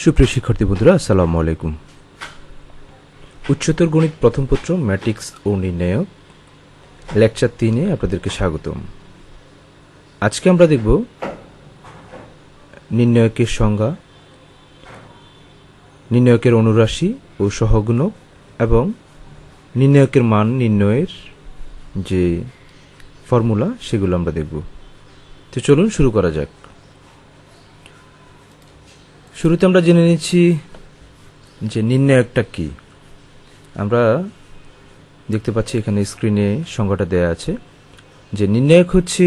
সুপ্রিয় শিক্ষার্থী বন্ধুরা, আসসালামু আলাইকুম। উচ্চতর গণিত প্রথম পত্র ম্যাট্রিক্স ও নির্ণায়ক লেকচার 3-এ আপনাদেরকে স্বাগতম। আজকে আমরা দেখব নির্ণায়কের সংজ্ঞা, নির্ণায়কের অনুরাশি ও সহগুণক এবং নির্ণায়কের মান নির্ণয়ের যে ফর্মুলা সেগুলো আমরা দেখব। তো চলুন শুরু করা যাক। শুরুতে আমরা জেনে নিচ্ছি যে নির্ণায়কটা কি। আমরা দেখতে পাচ্ছি এখানে স্ক্রিনে সংজ্ঞাটা দেয়া আছে যে নির্ণায়ক হচ্ছে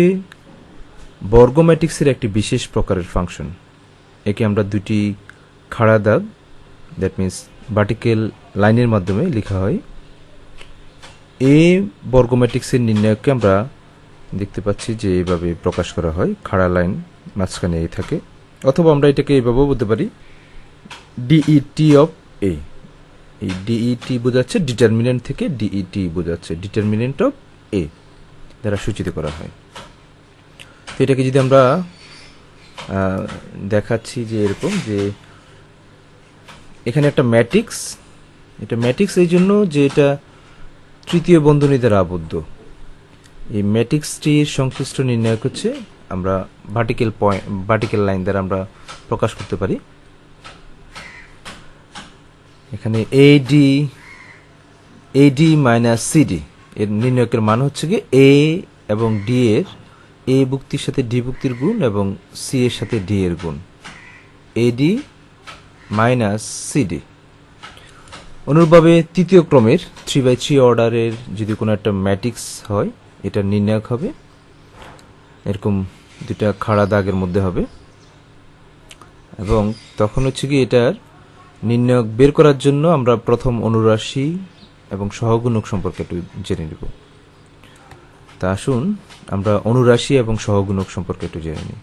বর্গ ম্যাট্রিক্সের একটি বিশেষ প্রকারের ফাংশন। একে আমরা দুটি খাড়া দাগ, দ্যাট মিন্স ভার্টিক্যাল লাইনের মাধ্যমে লেখা হয়। এই বর্গ ম্যাট্রিক্সের নির্ণায়ককে আমরা দেখতে পাচ্ছি যে এইভাবে প্রকাশ করা হয়, খাড়া লাইন মাঝখানে এই থাকে, অথবা আমরা এটাকে এইভাবেও বলতে পারি ডিইটি অফ এ। এই ডিইটি বোঝাচ্ছে ডিটারমিনেন্ট থেকে ডিইটি বোঝাচ্ছে ডিটারমিনেন্ট অফ এ দ্বারা সূচিত করা হয়। তো এটাকে যদি আমরা দেখাচ্ছি যে এরকম, যে এখানে একটা ম্যাট্রিক্স, এটা ম্যাট্রিক্স এই জন্য যে এটা তৃতীয় বন্ধনী দ্বারা আবদ্ধ। এই ম্যাট্রিক্সটির সংশ্লিষ্ট নির্ণায়ক হচ্ছে আমরা ভার্টিক্যাল লাইন দ্বারা আমরা প্রকাশ করতে পারি। এখানে এডি মাইনাস সিডি এর নির্ণায়কের মান হচ্ছে কি এ এবং ডি এর এ ভুক্তির সাথে ডি ভুক্তির গুণ এবং সি এর সাথে ডি এর গুণ, এডি মাইনাস সিডি। অনুরূপভাবে তৃতীয় ক্রমের 3/3 অর্ডারের যদি কোনো একটা ম্যাট্রিক্স হয়, এটা নির্ণায়ক হবে এরকম দুটা খাড়া দাগের মধ্যে হবে, এবং তখন হচ্ছে কি এটার নির্ণায়ক বের করার জন্য আমরা প্রথম অনুরাশি এবং সহগুণক সম্পর্কে একটু জেনে নেব। তা আসুন আমরা অনুরাশি এবং সহগুণক সম্পর্কে একটু জেনে নিই।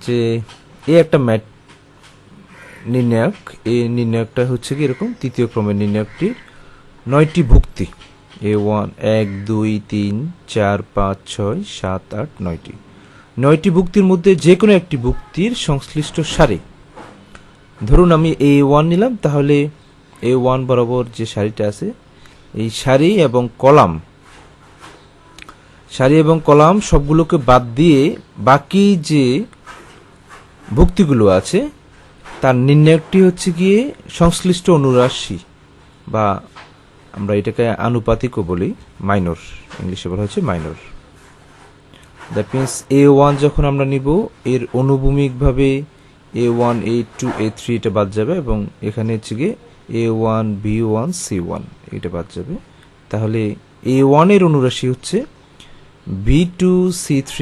যে এই একটা নির্ণায়ক, এই নির্ণায়কটা হচ্ছে কি এরকম, তৃতীয় ক্রমের নির্ণায়কটির 9টি ভুক্তি, A1 1 2 3 4 5 6 7 8 9টি 9টি ভুক্তির মধ্যে যে কোনো একটি ভুক্তির সংশ্লিষ্ট সারি, ধরুন আমি A1 নিলাম, তাহলে A1 বরাবর যে সারিটা আছে এই সারি এবং কলাম সবগুলোকে বাদ দিয়ে বাকি যে ভুক্তিগুলো আছে তার নির্ণায়কটি হচ্ছে গিয়ে সংশ্লিষ্ট অনুরাশি, বা আমরা এটাকে আনুপাতিকও বলি, মাইনর, ইংলিশে বলা হচ্ছে মাইনর। দ্যাট মিনস A1 যখন আমরা নিব এর অনুভূমিকভাবে A1 A2 A3 এটা বাদ যাবে, এবং এখানে হচ্ছে গিয়ে A1 B1 C1 এটা বাদ যাবে। তাহলে A1 এর অনুরাশি হচ্ছে B2 C3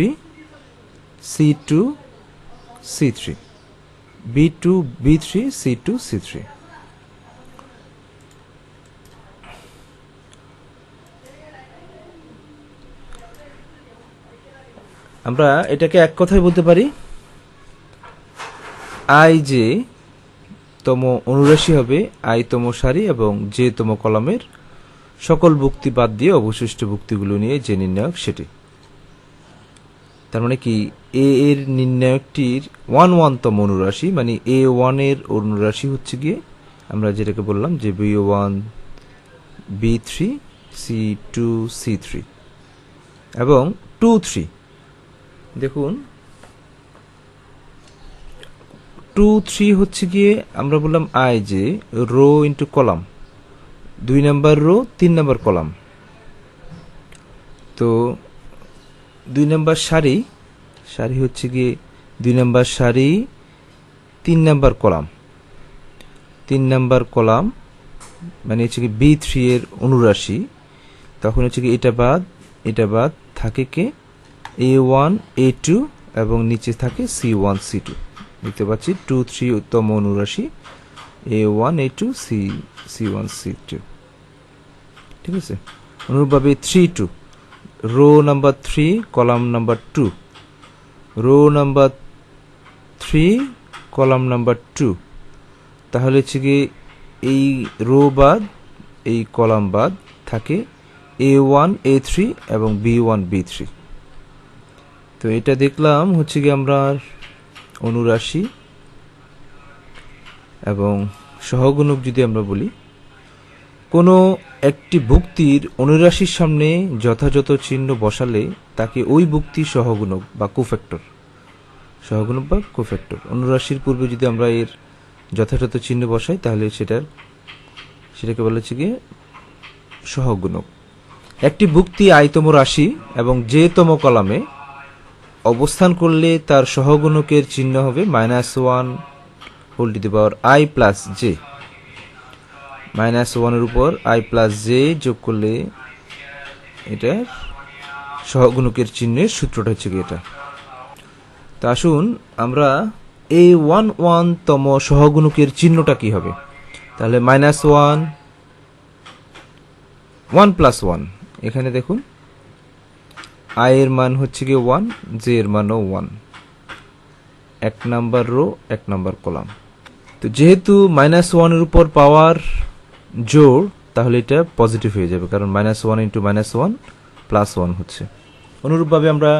C2 C3 B2 B3 C2 C3। আমরা এটাকে এক কথায় বলতে পারি আই যে তম অনুরাশি হবে আই তম সারি এবং যে তম কলামের সকল ভুক্তি বাদ দিয়ে অবশিষ্ট ভুক্তিগুলো নিয়ে যে নির্ণায়ক সেটি। তার মানে কি এ এর নির্ণায়কটির 1/1তম অনুরাশি, মানে A1 এর অনুরাশি হচ্ছে গিয়ে আমরা যেটাকে বললাম যে B1 B3 C2 C3 এবং 2 3। দেখুন 2 3 হচ্ছে গিয়ে আমরা বললাম আই যে row into column, 2 number row 3 number column. তো 2 নাম্বার সারি হচ্ছে গিয়ে 2 নাম্বার সারি 3 নাম্বার কলাম, 3 নাম্বার কলাম মানে হচ্ছে কি B3 এর অনুরাশি। তখন হচ্ছে কি এটা বাদ থাকে কে A1 A2 এবং নিচে থাকে C1 C2। দেখতে পাচ্ছি 2 3তম অনুরাশি A1 A2 C1 C2, ঠিক আছে। অনুরূপভাবে 3 2 rho number 3 column number 2, rho number 3 column number 2। তাহলে হচ্ছে কি এই রো বাদ এই কলাম বাদ থাকে A1 A3 এবং B1 B3। তো এটা দেখলাম হচ্ছে কি আমরা অনুরাশি এবং সহগুণক যদি আমরা বলি, কোনো একটি ভুক্তির অনুরাশির সামনে যথাযথ চিহ্ন বসালে তাকে ওই ভুক্তির সহগুণক বা কোফ্যাক্টর, সহগুণক বা কোফ্যাক্টর। অনুরাশির পূর্বে যদি আমরা এর যথাযথ চিহ্ন বসাই তাহলে সেটাকে বলা হচ্ছে গিয়ে সহগুণক। একটি ভুক্তি আইতম রাশি এবং যে তম কলামে অবস্থান করলে তার সহগুণকের চিহ্ন হবে -1 whole to the power i plus J. -1 উপর i প্লাস জে যোগ করলে এটা সহগুণকের চিহ্নের সূত্রটা হচ্ছে কি এটা। তা আসুন আমরা এই 1 তম সহগুণকের চিহ্নটা কি হবে। তাহলে -1 1 প্লাস 1, এখানে দেখুন i এর মান হচ্ছে কি 1, জে এর মানও 1, 1 নাম্বার রো 1 নাম্বার কলাম। তো যেহেতু -1 এর উপর পাওয়ার জোড়, তাহলে এটা পজিটিভ হয়ে যাবে, কারণ -1 ইন্টু -1 প্লাস 1 হচ্ছে। অনুরূপভাবে আমরা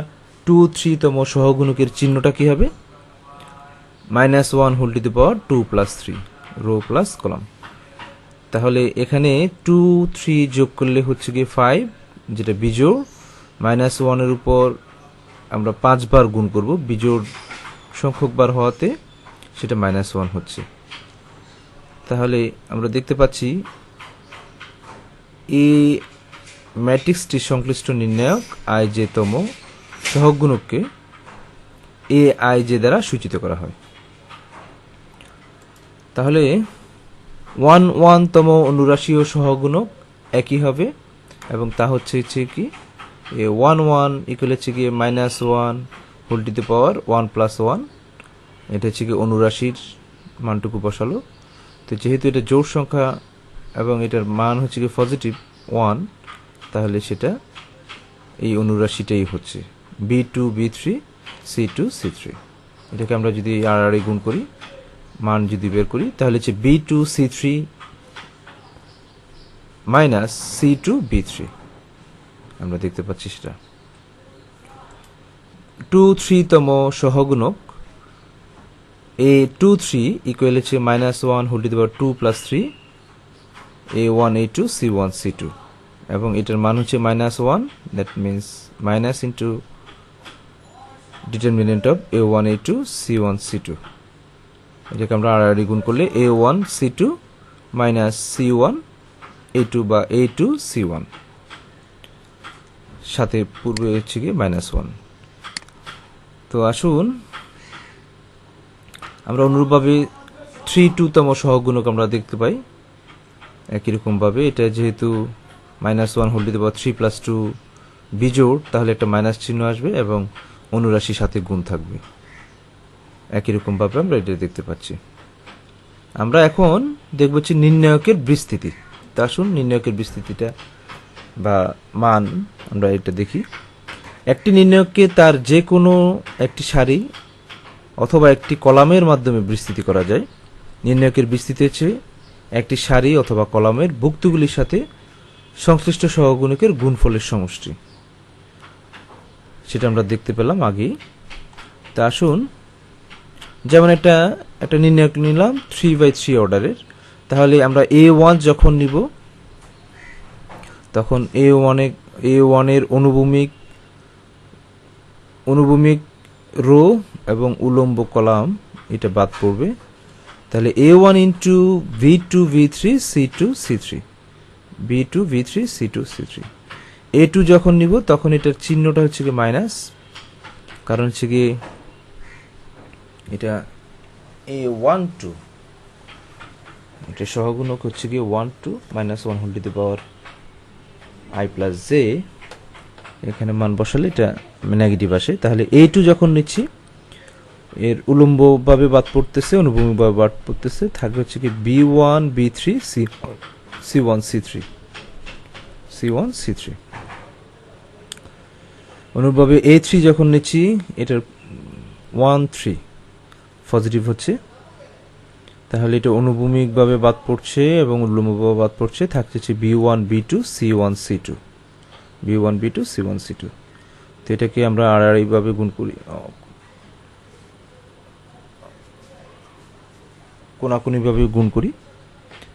2 3 তম সহগুণকের চিহ্নটা কি হবে, -1 whole to the power 2 plus 3, row plus column. তাহলে এখানে 2 3 যোগ করলে হচ্ছে গিয়ে 5, যেটা বিজোড়। -1 এর উপর আমরা 5 বার গুণ করব, বিজোড় সংখ্যক বার হওয়াতে সেটা -1 হচ্ছে। তাহলে আমরা দেখতে পাচ্ছি এই ম্যাট্রিক্সটির সংশ্লিষ্ট নির্ণায়ক i j তম সহগুণককে এ i j দ্বারা সূচিত করা হয়। তাহলে 1 তম অনুরাশি ও সহগুণক একই হবে, এবং তা হচ্ছে কি 1 ইকুয়াল হচ্ছে কি -1 whole to the power 1 plus 1, এটা হচ্ছে কি অনুরাশির মানটুকু বসালো। তো যেহেতু এটা জোড় সংখ্যা এবং এটার মান হচ্ছে কি পজিটিভ 1, তাহলে সেটা এই অনুরাশিটাই হচ্ছে b2 b3 c2 c3। এটাকে আমরা যদি আর গুণ করি, মান যদি বের করি, তাহলে হচ্ছে b2 c3 minus c2 b3, আমরা দেখতে পাচ্ছি সেটা। 2 3 তম সহগুণক a2 3 ইকুয়াল হচ্ছে -1 whole to the power 2 plus 3 a1 a2 c1 c2, এবং এটার মান হচ্ছে -1, that means minus into determinant of a1 a2 c1 c2। এটাকে আমরা আর গুণ করলে a1 c2 minus c1 a2 বা a2 c1, সাথে পূর্বে হচ্ছে গিয়ে -1। তো আসুন আমরা অনুরূপভাবে 3 2 তম সহগুণক আমরা দেখতে পাই একই রকম ভাবে। এটা যেহেতু -1 whole to the power 3 plus 2 বিজোড়, তাহলে একটা মাইনাস চিহ্ন আসবে এবং অনুরাশির সাথে গুণ থাকবে। একই রকম ভাবে আমরা এটা দেখতে পাচ্ছি। আমরা এখন দেখব হচ্ছে নির্ণায়কের বিস্তৃতি। তা আসুন নির্ণায়কের বিস্তৃতিটা বা মান আমরা এটা দেখি। একটি নির্ণায়ককে তার যে কোনো একটি সারি অথবা একটি কলামের মাধ্যমে বিস্তৃতি করা যায়। নির্ণায়কের বিস্তৃতি হচ্ছে একটি সারি অথবা কলামের ভুক্তগুলির সাথে সংশ্লিষ্ট সহগুণকের গুণফলের সমষ্টি। সেটা আমরা দেখতে পেলাম আগেই। তা আসুন, যেমন একটা নির্ণায়ক নিলাম 3/3 অর্ডারের, তাহলে আমরা a1 যখন নিব তখন a1 এর অনুভূমিক রো এবং উলম্ব কলাম এটা বাদ পড়বে। তাহলে a1 into v2 v3 c2 c3, b2 v3 c2 c3। a2 যখন নিব তখন এটার চিহ্নটা হচ্ছে কি মাইনাস, কারণ হচ্ছে কি এটা a1 2, এটা সহগুণক হচ্ছে কি 1 2 -1 whole to the power i plus J. এখানে মান বসালে এটা নেগেটিভ আসে। তাহলে a2 যখন নিচ্ছি এর উলম্বভাবে বাদ পড়তেছে, অনুভূমিকভাবে বাদ পড়তেছে, থাকবে হচ্ছে কি b1 b3 c1 c3। অনুরূপভাবে a3 যখন নিচ্ছি এটার 1 3 পজিটিভ হচ্ছে, তাহলে এটা অনুভূমিকভাবে বাদ পড়ছে এবং উলম্বভাবে বাদ পড়ছে, থাকছে হচ্ছে b1 b2 c1 c2, b1 b2 c1 c2। তো এটাকে আমরা আর এইভাবে গুণ করি, কোনাকুনিভাবে গুণ করি,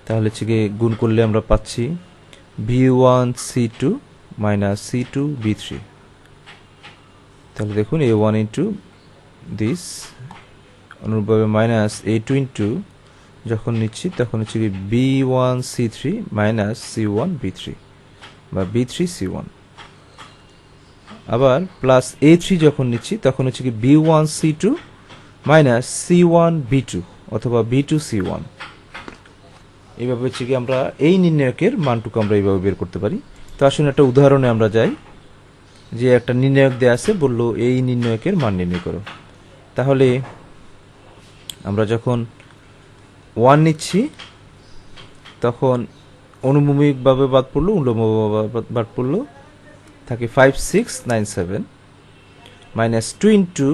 তাহলে হচ্ছে গিয়ে গুণ করলে আমরা পাচ্ছি B1C2 মাইনাস C2 B3। তাহলে দেখুন A1 ইন্টু দিস, অনুরূপভাবে মাইনাস A2 ইন্টু যখন নিচ্ছি তখন হচ্ছে কি B1C3 মাইনাস C1 B3 বা B3 C1, আবার প্লাস A3 যখন নিচ্ছি তখন হচ্ছে কি B1C2 মাইনাস C1 B2 অথবা B2 C1। এইভাবে হচ্ছে কি আমরা এই নির্ণায়কের মানটুকু আমরা এইভাবে বের করতে পারি। তো আসুন একটা উদাহরণে আমরা যাই, যে একটা নির্ণায়ক দেয়া আছে, বললো এই নির্ণায়কের মান নির্ণয় করো। তাহলে আমরা যখন 1 নিচ্ছি তখন অনুভূমিকভাবে বাদ পড়লো, উল্লম্বভাবে বাদ পড়লো, থাকে 5697 মাইনাস 2 ইন্টু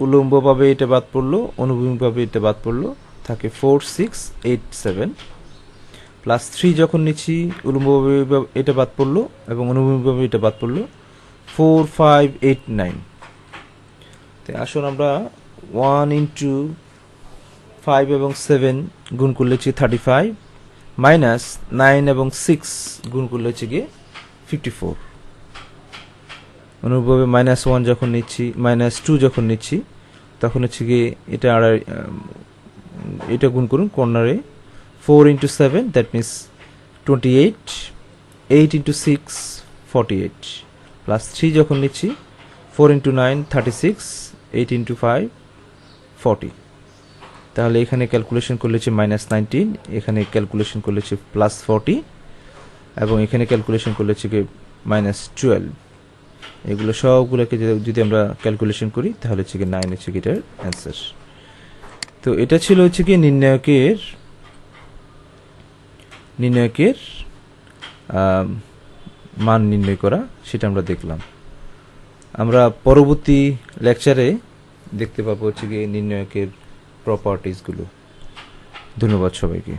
উল্লম্বভাবে এটা বাদ পড়লো, অনুভূমিকভাবে এটা বাদ পড়লো, থাকে 4687 প্লাস 3 যখন নিচ্ছি উল্লম্বভাবে এটা বাদ পড়লো এবং অনুভূমিকভাবে এটা বাদ পড়লো 4589। তো আসুন আমরা 1 ইন্টু 5 এবং 7 গুণ করলে হচ্ছে 35 মাইনাস 9 এবং 6 গুণ করলে হচ্ছে গিয়ে 54। অনুরূপভাবে মাইনাস 1 যখন নিচ্ছি, মাইনাস 2 যখন নিচ্ছি তখন হচ্ছে গিয়ে এটা এটা গুণ করুন কর্নারে, 4 into 7 that means 28, 8 into 6 48 plus 3 যখন নিচ্ছি 4 ইন্টু 9 36, 8 ইন্টু 5 40। তাহলে এখানে ক্যালকুলেশন করলে হচ্ছে মাইনাস 19, এখানে ক্যালকুলেশন করলে হচ্ছে প্লাস 40 এবং এখানে ক্যালকুলেশন করলে হচ্ছে মাইনাস 12। এগুলো সবগুলোকে যদি আমরা ক্যালকুলেশন করি তাহলে হচ্ছে 9 হচ্ছে এটার অ্যান্সার। তো এটা ছিল হচ্ছে কি নির্ণায়কের মান নির্ণয় করা, সেটা আমরা দেখলাম। আমরা পরবর্তী লেকচারে দেখতে পাবো হচ্ছে কি নির্ণায়কের প্রপার্টিজগুলো। ধন্যবাদ সবাইকে।